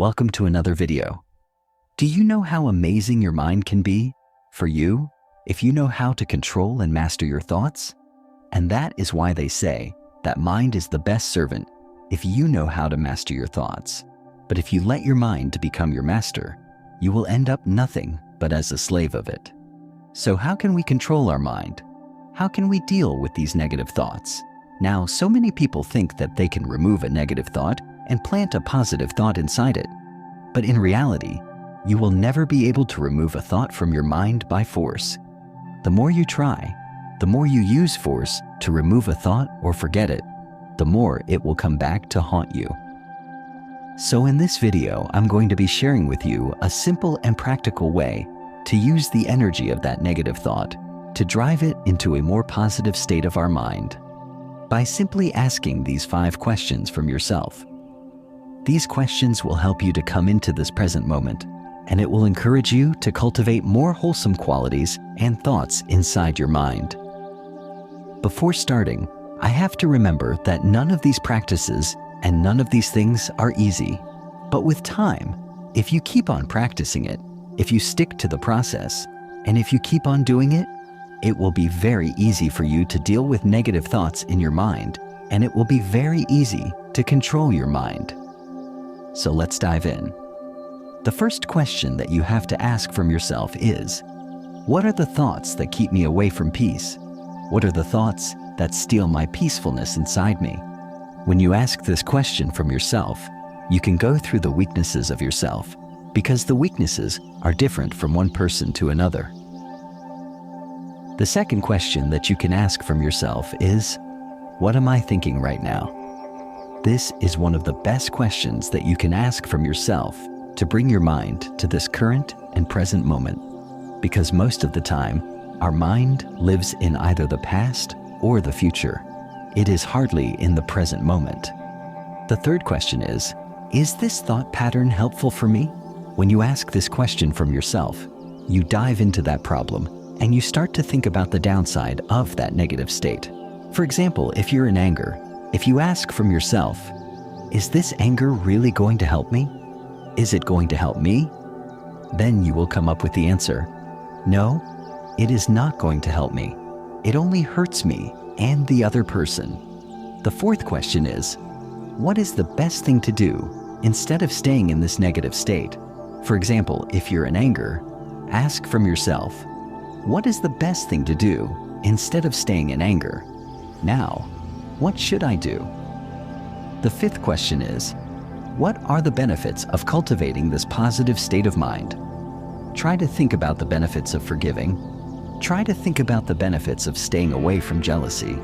welcome to another video. Do you know how amazing your mind can be for you if you know how to control and master your thoughts? And that is why they say that mind is the best servant if you know how to master your thoughts. But if you let your mind to become your master, you will end up nothing but as a slave of it. So how can we control our mind? How can we deal with these negative thoughts? Now, so many people think that they can remove a negative thought and plant a positive thought inside it. But in reality, you will never be able to remove a thought from your mind by force. The more you try, the more you use force to remove a thought or forget it, the more it will come back to haunt you. So in this video, I'm going to be sharing with you a simple and practical way to use the energy of that negative thought to drive it into a more positive state of our mind by simply asking these 5 questions from yourself. These questions will help you to come into this present moment, and it will encourage you to cultivate more wholesome qualities and thoughts inside your mind. Before starting, I have to remember that none of these practices and none of these things are easy. But with time, if you keep on practicing it, if you stick to the process, and if you keep on doing it, it will be very easy for you to deal with negative thoughts in your mind, and it will be very easy to control your mind. So let's dive in. The first question that you have to ask from yourself is, what are the thoughts that keep me away from peace? What are the thoughts that steal my peacefulness inside me? When you ask this question from yourself, you can go through the weaknesses of yourself, because the weaknesses are different from one person to another. The second question that you can ask from yourself is, what am I thinking right now? This is one of the best questions that you can ask from yourself to bring your mind to this current and present moment, because most of the time, our mind lives in either the past or the future. It is hardly in the present moment. The third question is this thought pattern helpful for me? When you ask this question from yourself, you dive into that problem and you start to think about the downside of that negative state. For example, if you're in anger, if you ask from yourself, is this anger really going to help me? Is it going to help me? Then you will come up with the answer, no, it is not going to help me. It only hurts me and the other person. The fourth question is, what is the best thing to do instead of staying in this negative state? For example, if you're in anger, ask from yourself, what is the best thing to do instead of staying in anger? Now, what should I do? The fifth question is, what are the benefits of cultivating this positive state of mind? Try to think about the benefits of forgiving. Try to think about the benefits of staying away from jealousy.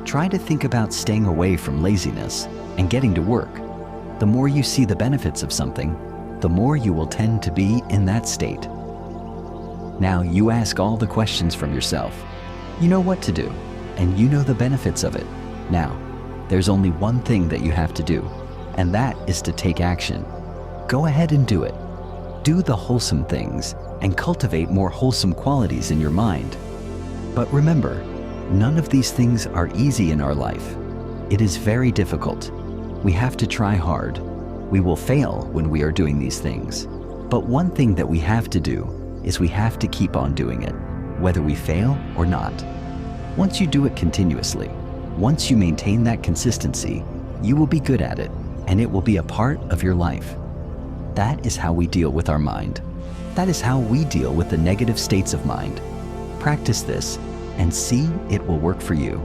Try to think about staying away from laziness and getting to work. The more you see the benefits of something, the more you will tend to be in that state. Now you ask all the questions from yourself. You know what to do, and you know the benefits of it. Now, there's only one thing that you have to do, and that is to take action. Go ahead and do it. Do the wholesome things and cultivate more wholesome qualities in your mind. But remember, none of these things are easy in our life. It is very difficult. We have to try hard. We will fail when we are doing these things. But one thing that we have to do is we have to keep on doing it, whether we fail or not. Once you do it continuously, once you maintain that consistency, you will be good at it, and it will be a part of your life. That is how we deal with our mind. That is how we deal with the negative states of mind. Practice this and see it will work for you.